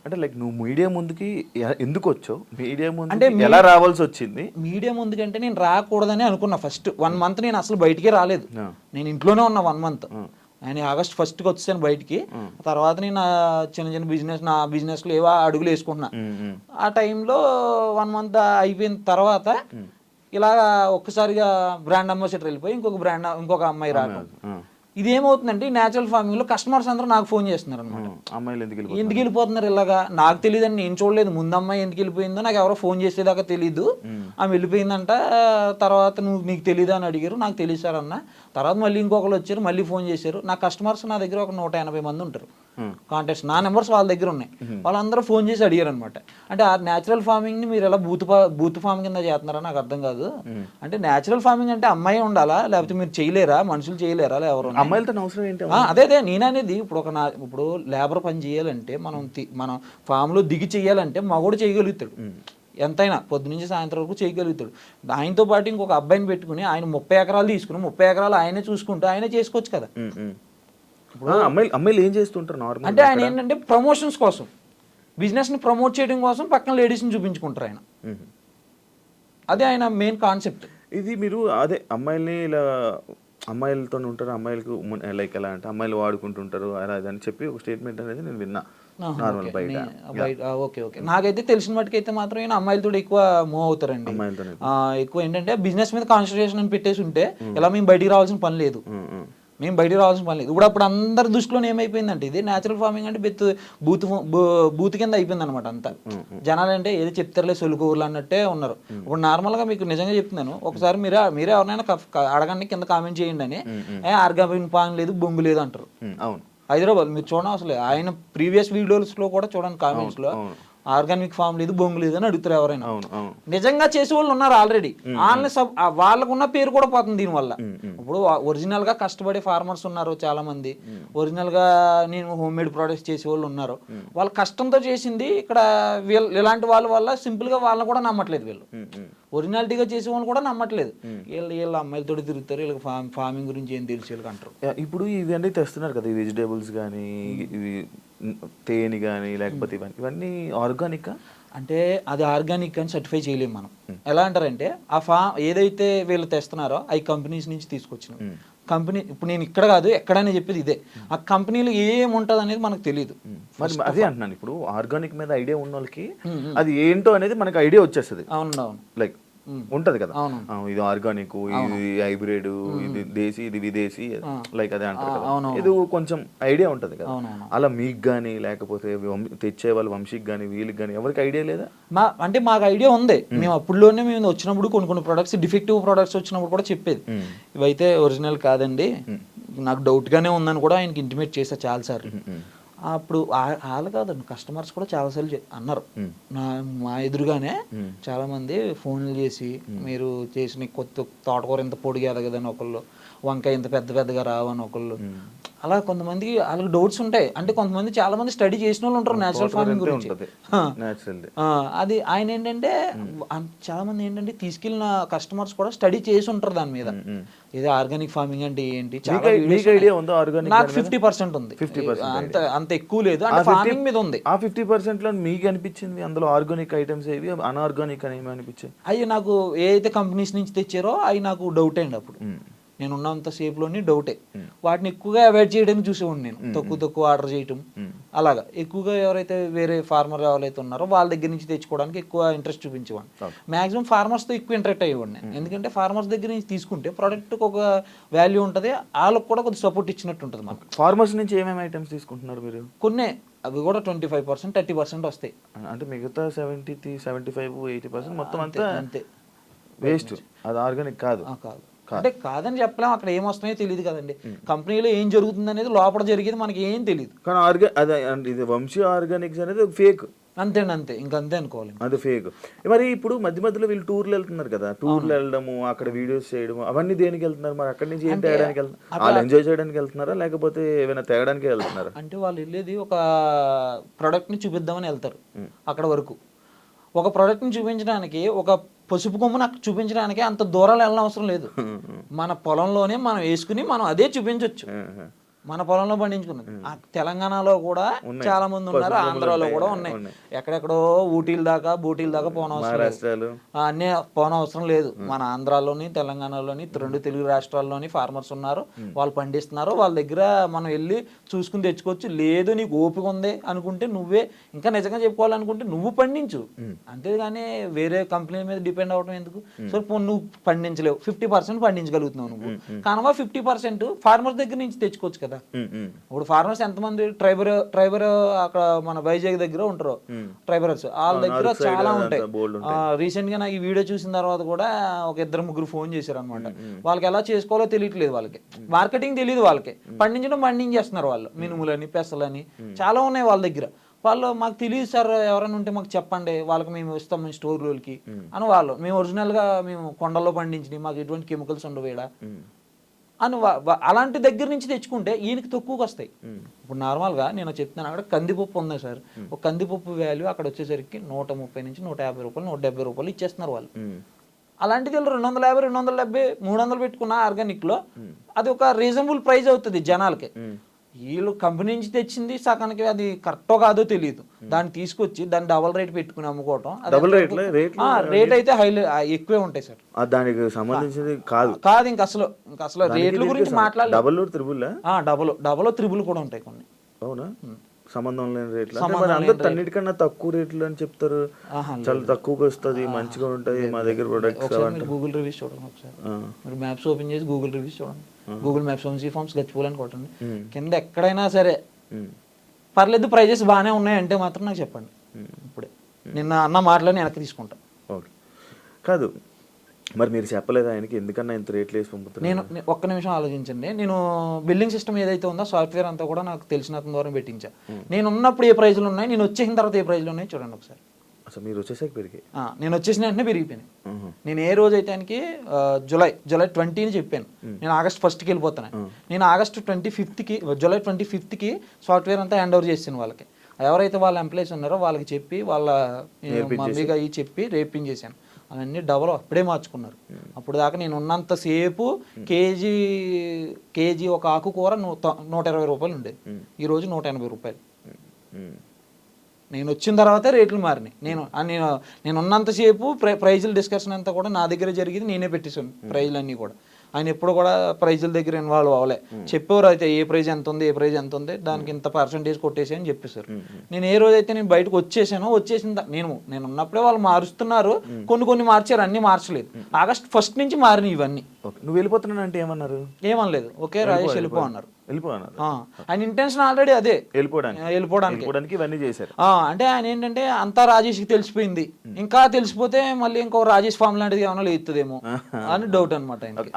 అంటే లైక్ నువ్వు మీడియా ముందుకి ఎందుకు వచ్చావు, మీడియా ముందు ఎలా రావాల్సి వచ్చింది? మీడియా ముందుకంటే నేను రాకూడదని అనుకున్నా. ఫస్ట్ 1 month నేను అసలు బయటికే రాలేదు, నేను ఇంట్లోనే ఉన్నా 1 month. నేను ఆగస్ట్ 1st వచ్చాను బయటికి. తర్వాత నేను చిన్న చిన్న నా బిజినెస్లో ఏవో అడుగులు వేసుకుంటున్నా. ఆ టైంలో 1 month అయిపోయిన తర్వాత ఇలా ఒక్కసారిగా బ్రాండ్ అంబాసిడర్ వెళ్ళిపోయి ఇంకొక అమ్మాయి రావడం. ఇదేమవుతుందంటే న్యాచురల్ ఫార్మింగ్ లో కస్టమర్స్ అందరూ నాకు ఫోన్ చేస్తున్నారు అనమాట. అమ్మాయిలు ఎందుకు వెళ్ళిపోతున్నారు ఇలాగా? నాకు తెలియదని నేను చూడలేదు. ముందు అమ్మాయి ఎందుకు వెళ్ళిపోయిందో నాకు ఎవరో ఫోన్ చేసేదాకా తెలియదు. ఆమె వెళ్ళిపోయిందంట. తర్వాత నీకు తెలీదా అని అడిగారు. నాకు తెలియదు సార్ అన్న. తర్వాత మళ్ళీ ఇంకొకరు వచ్చారు, మళ్ళీ ఫోన్ చేశారు. నా కస్టమర్స్ నా దగ్గర ఒక 180 మంది ఉంటారు కాంటాక్ట్స్. నా నెంబర్స్ వాళ్ళ దగ్గర ఉన్నాయి. వాళ్ళందరూ ఫోన్ చేసి అడిగారు అనమాట. అంటే ఆ న్యాచురల్ ఫార్మింగ్ ని మీరు ఎలా బూత్ ఫార్మ్ కింద చేస్తున్నారా నాకు అర్థం కాదు. అంటే న్యాచురల్ ఫార్మింగ్ అంటే అమ్మాయి ఉండాలా, లేకపోతే మీరు చేయలేరా, మనుషులు చేయలేరా, ఎవరు అమ్మాయిలతో అవసరం ఏంటి? అదే నేననేది ఇప్పుడు లేబర్ పని చేయాలంటే మనం ఫామ్ లో దిగి చెయ్యాలంటే మగోడు చేయగలుగుతాడు, ఎంతైనా పొద్దు నుంచి సాయంత్రం వరకు చేయగలుగుతాడు. ఆయనతో పాటు ఇంకొక అబ్బాయిని పెట్టుకుని ఆయన 30 ఎకరాలు తీసుకుని 30 ఎకరాలు ఆయనే చూసుకుంటూ ఆయనే చేసుకోవచ్చు కదా. అమ్మాయిలు ఏం చేస్తుంటారు నార్మల్ అంటే ఆయన ఏంటంటే ప్రమోషన్స్ కోసం, బిజినెస్ ని ప్రమోట్ చేయడం కోసం పక్కన లేడీస్ ని చూపించుకుంటారు ఆయన. అదే ఆయన మెయిన్ కాన్సెప్ట్. ఇది మీరు అదే అమ్మాయిల్ని ఇలా అమ్మాయిలతో ఉంటారు, అమ్మాయిలకు లైక్ ఎలా అంటే అమ్మాయిలు వాడుకుంటుంటారు అలా అని చెప్పి ఒక స్టేట్మెంట్ అనేది నేను విన్నా నార్మల్ బయట. ఓకే ఓకే, నాకైతే తెలిసిన వాటికైతే మాత్రం అమ్మాయిలతో ఎక్కువ మూవ్ అవుతారండి. ఎక్కువ ఏంటంటే బిజినెస్ మీద కాన్సన్ట్రేషన్ అని పెట్టేసి ఉంటే ఇలా మేము బయటికి రావాల్సిన పని లేదు, ఇప్పుడు అప్పుడు అందరి దృష్టిలో ఏమైపోయిందంటే ఇది న్యాచురల్ ఫార్మింగ్ అంటే బూత్ కింద అయిపోయింది అనమాట అంతా. జనాలు అంటే ఏదో చెప్తారులే సొలుకూరులు అన్నట్టే ఉన్నారు. ఇప్పుడు నార్మల్ గా మీకు నిజంగా చెప్తున్నాను, ఒకసారి మీరే ఎవరినైనా అడగండి, కింద కామెంట్ చేయండి అని. ఆర్గానిక్ ఫార్మింగ్ లేదు, బొంగు లేదు అంటారు. హైదరాబాద్ మీరు చూడండి, అసలు ఆయన ప్రీవియస్ వీడియోస్ లో కూడా చూడండి కామెంట్స్ లో ఆర్గానిక్ ఫామ్ లేదు, బొంగు లేదు అని అడుగుతారు ఎవరైనా. నిజంగా చేసే వాళ్ళు ఉన్నారు ఆల్రెడీ. వాళ్ళకున్న పేరు కూడా పోతుంది దీనివల్ల. ఇప్పుడు ఒరిజినల్ గా కష్టపడే ఫార్మర్స్ ఉన్నారు చాలా మంది, ఒరిజినల్ గా నేను హోమ్ మేడ్ ప్రొడక్ట్స్ చేసే వాళ్ళు ఉన్నారు. వాళ్ళ కష్టంతో చేసింది ఇక్కడ ఇలాంటి వాళ్ళ వల్ల సింపుల్ గా వాళ్ళని కూడా నమ్మట్లేదు. వీళ్ళు ఒరిజినాలిటీగా చేసే వాళ్ళు కూడా నమ్మట్లేదు. వీళ్ళు అమ్మాయిలతో తిరుగుతారు, వీళ్ళకి ఫార్మింగ్ గురించి ఏం తెలిసి వీళ్ళకి అంటారు. ఇప్పుడు ఇవన్నీ తెస్తున్నారు కదా, ఈ వెజిటేబుల్స్ కానీ ఇవి తేనె కానీ లేకపోతే ఇవన్నీ ఆర్గానిక్ అంటే అది ఆర్గానిక్ అని సర్టిఫై చేయలేము మనం. ఎలా అంటారంటే ఏదైతే వీళ్ళు తెస్తున్నారో అవి కంపెనీస్ నుంచి తీసుకొచ్చినాం. కంపెనీ ఇప్పుడు నేను ఇక్కడ కాదు ఎక్కడైనా చెప్పేది ఇదే, ఆ కంపెనీలో ఏముంటది అనేది మనకు తెలియదు. మరి అదే అంటున్నాను, ఇప్పుడు ఆర్గానిక్ మీద ఐడియా ఉన్న వాళ్ళకి అది ఏంటో అనేది మనకు ఐడియా వచ్చేస్తుంది. అవును, లైక్ ఉంటది కదా, ఇది ఆర్గానిక్, ఇది హైబ్రిడ్, ఇది దేశీ, ఇది విదేశీ, లైక్ అదే అంటారు కదా, ఇది కొంచెం ఐడియా ఉంటది కదా. అలా మీకు గానీ లేకపోతే తెచ్చే వాళ్ళ వంశీకి గానీ వీళ్ళకి గానీ ఎవరికి ఐడియా లేదా? అంటే మాకు ఐడియా ఉంది. మేము అప్పుడులోనే మేము వచ్చినప్పుడు కొన్ని ప్రొడక్ట్స్ డిఫెక్టివ్ ప్రొడక్ట్స్ వచ్చినప్పుడు కూడా చెప్పేది, ఇవైతే ఒరిజినల్ కాదండి, నాకు డౌట్ గానే ఉందని కూడా ఆయనకి ఇంటిమేట్ చేసా చాలా సార్లు. అప్పుడు వాళ్ళు కాదండి, కస్టమర్స్ కూడా చాలాసార్లు అన్నారు మా ఎదురుగానే. చాలా మంది ఫోన్లు చేసి మీరు చేసిన కొత్త తోటకూర ఇంత పొడిగా ఎదగదని ఒకళ్ళు, వంకాయ ఇంత పెద్దగా రావని ఒకళ్ళు. అలా కొంతమంది వాళ్ళకి డౌట్స్ ఉంటాయి. అంటే కొంతమంది చాలా మంది స్టడీ చేసిన వాళ్ళు ఉంటారు నేచురల్ ఫార్మింగ్ గురించి. అది ఆయన ఏంటంటే చాలా మంది ఏంటంటే తీసుకెళ్ళిన కస్టమర్స్ కూడా స్టడీ చేసి ఉంటారు దాని మీద, ఇది ఆర్గానిక్ ఫార్మింగ్ అంటే ఏంటి. నాకు 50% ఉంది, అంత ఎక్కువ లేదు. అంటే ఫార్మింగ్ మీద ఉంది. ఆ 50% లో మీకు అనిపించింది అందులో ఆర్గానిక్ ఐటమ్స్ ఏవి, అన్ఆర్గానిక్ అని అనిపించాయి? అవి నాకు ఏదైతే కంపెనీస్ నుంచి తెచ్చారో అవి నాకు డౌట్ అండి. అప్పుడు నేను ఉన్నంత సేఫ్ లోని డౌటే. వాటిని ఎక్కువగా అవాయిడ్ చేయడానికి చూసేవాడిని నేను, తక్కువ ఆర్డర్ చేయటం. అలాగా ఎక్కువగా ఎవరైతే వేరే ఫార్మర్ ఎవరైతే ఉన్నారో వాళ్ళ దగ్గర నుంచి తెచ్చుకోవడానికి ఎక్కువ ఇంట్రెస్ట్ చూపించేవాడిని. మాక్సిమం ఫార్మర్స్ తో ఎక్కువ ఇంటరాక్ట్ అయ్యేవాడిని. ఎందుకంటే ఫార్మర్స్ దగ్గర నుంచి తీసుకుంటే ప్రోడక్ట్ ఒక వాల్యూ ఉంటుంది, వాళ్ళకి కూడా కొద్దిగా సపోర్ట్ ఇచ్చినట్టు ఉంటుంది మనకు. ఫార్మర్స్ నుంచి ఏమేమి ఐటమ్స్ తీసుకుంటున్నారు మీరు? కొన్ని అవి కూడా 25%, 30% వస్తాయి. అంటే మిగతా 70, 75, 80% మొత్తం అంతే వేస్ట్. అది ఆర్గానిక్ కాదు. అంటే కాదని చెప్పలేం, అక్కడ ఏమొస్తున్నాయో తెలియదు కదండి. కంపెనీలో ఏం జరుగుతుంది అనేది లోపల జరిగేది మనకి ఏం తెలియదు. కానీ ఇది వంశీ ఆర్గానిక్స్ అనేది ఫేక్. అంతే ఇంకంతే అనుకోవాలి, అది ఫేక్. మరి ఇప్పుడు మధ్యలో వీళ్ళు టూర్లు వెళ్తున్నారు కదా, టూర్లు వెళ్ళడము, అక్కడ వీడియోస్ చేయడము, అవన్నీ దేనికి వెళ్తున్నారు? మరి అక్కడి నుంచి ఏం తేయడానికి వెళ్తున్నారు? వాళ్ళు ఎంజాయ్ చేయడానికి వెళ్తున్నారా లేకపోతే ఏమైనా తేయడానికి వెళ్తున్నారా? అంటే వాళ్ళు వెళ్ళేది ఒక ప్రోడక్ట్ ని చూపిద్దామని వెళ్తారు. అక్కడ వరకు ఒక ప్రోడక్ట్ ని చూపించడానికి, ఒక పసుపు కొమ్మును అక్కడ చూపించడానికి అంత దూరాలు వెళ్ళిన అవసరం లేదు. మన పొలంలోనే మనం వేసుకుని మనం అదే చూపించవచ్చు. మన పొలంలో పండించుకున్నది. తెలంగాణలో కూడా చాలా మంది ఉన్నారు, ఆంధ్రాలో కూడా ఉన్నాయి. ఎక్కడెక్కడో ఊటీల దాకా బూటీల దాకా అన్నీ పోనవసరం లేదు. మన ఆంధ్రాలోని తెలంగాణలోని 2 తెలుగు రాష్ట్రాల్లోని ఫార్మర్స్ ఉన్నారు, వాళ్ళు పండిస్తున్నారు. వాళ్ళ దగ్గర మనం వెళ్ళి చూసుకుని తెచ్చుకోవచ్చు. లేదు నీకు ఓపిక ఉంది అనుకుంటే నువ్వే ఇంకా నిజంగా చెప్పుకోవాలనుకుంటే నువ్వు పండించు, అంతేగాని వేరే కంపెనీ మీద డిపెండ్ అవ్వడం ఎందుకు? సో నువ్వు పండించలేవు, 50% పండించగలుగుతున్నావు నువ్వు, కనుక 50% ఫార్మర్స్ దగ్గర నుంచి తెచ్చుకోవచ్చు కదా. ఇప్పుడు ఫార్మర్స్ ఎంతమంది ట్రైబర్ అక్కడ మన వైజాగ్ దగ్గర ఉంటారు ట్రైబర్స్, వాళ్ళ దగ్గర చాలా ఉంటాయి. రీసెంట్ గా నాకు ఈ వీడియో చూసిన తర్వాత కూడా ఒక 2-3 ఫోన్ చేశారు అనమాట. వాళ్ళకి ఎలా చేసుకోవాలో తెలియట్లేదు, వాళ్ళకి మార్కెటింగ్ తెలియదు, వాళ్ళకి పండించేస్తున్నారు వాళ్ళు. మినుములని పెసలని చాలా ఉన్నాయి వాళ్ళ దగ్గర. వాళ్ళు మాకు తెలియదు సార్, ఎవరైనా ఉంటే మాకు చెప్పండి, వాళ్ళకి మేము ఇస్తాం మేము స్టోర్లోకి అని. వాళ్ళు మేము ఒరిజినల్గా మేము కొండల్లో పండించినవి, మాకు ఎటువంటి కెమికల్స్ ఉండవు ఈడ అని అలాంటి దగ్గర నుంచి తెచ్చుకుంటే ఈయనకి తక్కువకి వస్తాయి. ఇప్పుడు నార్మల్గా నేను చెప్తున్నాను, అక్కడ కందిపప్పు ఉంది సార్, ఒక కందిపప్పు వాల్యూ అక్కడ వచ్చేసరికి 130 నుంచి 150 రూపాయలు 170 రూపాయలు ఇచ్చేస్తున్నారు వాళ్ళు. అలాంటిది 250, 270, 300 పెట్టుకున్న ఆర్గానిక్లో అది ఒక రీజనబుల్ ప్రైస్ అవుతుంది జనాలకి. వీళ్ళు కంపెనీ నుంచి తెచ్చింది సగానికి అది కరెక్టో కాదో తెలియదు, దాన్ని తీసుకొచ్చి దాన్ని డబుల్ రేట్ పెట్టుకుని అమ్ముకోవటం. రేట్ అయితే ఎక్కువే ఉంటాయి సార్, దానికి సంబంధించింది కాదు. ఇంకా అసలు రేట్ల గురించి మాట్లాడాలి. డబుల్ త్రిబుల్ కూడా ఉంటాయి కొన్ని. అవునా? సంబంధం లేని రేట్లు, అన్నిటికన్నా తక్కువ రేట్లు అని చెప్తారు. చాలా తక్కువగా వస్తుంది, మంచిగా ఉంటుంది మా దగ్గర ప్రొడక్ట్స్. గూగుల్ రివ్యూస్ చూడండి ఒకసారి, మీరు మ్యాప్స్ ఓపెన్ చేసి గూగుల్ రివ్యూస్ చూడండి. గూగుల్ మ్యాప్స్ వంశీ ఫార్మ్స్ గచ్చిపోలని కొట్టండి, కింద ఎక్కడైనా సరే పర్లేదు ప్రైజెస్ బాగానే ఉన్నాయంటే మాత్రం నాకు చెప్పండి. ఇప్పుడే నిన్న అన్న మాటలని వెనక్కి తీసుకుంటా. ఓకే, కాదు మరి మీరు చెప్పలేదు ఆయనకి ఎందుకన్నా ఇంత రేట్లు వేసి పంపుతారు? నేను ఒక్క నిమిషం ఆలోచించండి. నేను బిల్డింగ్ సిస్టమ్ ఏదైతే ఉందో సాఫ్ట్వేర్ అంతా కూడా నాకు తెలిసిన అతని ద్వారా పెట్టించా. నేను ఉన్నప్పుడు ఏ ప్రైజ్లు ఉన్నాయి, నేను వచ్చేసిన తర్వాత ఏ ప్రైజ్లు ఉన్నాయి చూడండి ఒకసారి. అసలు మీరు వచ్చేసాక పెరిగాయి, నేను వచ్చేసిన వెంటనే పెరిగిపోయినాయి. నేను ఏ రోజు అయితే ఆయనకి జూలై 20 చెప్పాను, నేను ఆగస్ట్ 1కి వెళ్ళిపోతాను. నేను ఆగస్ట్ 25కి జూలై 25కి సాఫ్ట్వేర్ అంతా హ్యాండ్ ఓవర్ చేసాను వాళ్ళకి. ఎవరైతే వాళ్ళ ఎంప్లాయీస్ ఉన్నారో వాళ్ళకి చెప్పి వాళ్ళ మమ్మీగా అవి చెప్పి రేపించేసాను. అవన్నీ డబల్ అప్పుడే మార్చుకున్నారు. అప్పుడు దాకా నేను ఉన్నంతసేపు కేజీ ఒక ఆకుకూర 120 రూపాయలు ఉండేది, ఈరోజు 180 రూపాయలు. నేను వచ్చిన తర్వాతే రేట్లు మారినాయి. నేను ఉన్నంతసేపు ప్రైజుల డిస్కషన్ అంతా కూడా నా దగ్గర జరిగింది, నేనే పెట్టేశాను ప్రైజులు అన్నీ కూడా. ఆయన ఎప్పుడు కూడా ప్రైజుల దగ్గర ఇన్వాల్వ్ అవ్వలే. చెప్పేవారు అయితే ఏ ప్రైజ్ ఎంత ఉంది దానికి ఇంత పర్సెంటేజ్ కొట్టేసి అని చెప్పేశారు. నేను ఏ రోజైతే నేను బయటకు వచ్చేసిన నేను ఉన్నప్పుడే వాళ్ళు మారుస్తున్నారు, కొన్ని మార్చారు, అన్ని మార్చలేదు. ఆగస్ట్ 1 నుంచి మారినాయి ఇవన్నీ. నువ్వు వెళ్ళిపోతున్నా అంటే ఏమనలేదు, ఓకే రాజేష్ వెళ్ళిపో అన్నారు. ఆయన ఇంటెన్షన్ ఆల్రెడీ అదే, వెళ్ళిపోవడానికి ఇవన్నీ చేశారు. అంటే ఆయన ఏంటంటే అంతా రాజేష్కి తెలిసిపోయింది, ఇంకా తెలిసిపోతే మళ్ళీ ఇంకో రాజేష్ ఫామ్ లాంటిది ఏమైనా లేస్తుందేమో అని డౌట్ అనమాట.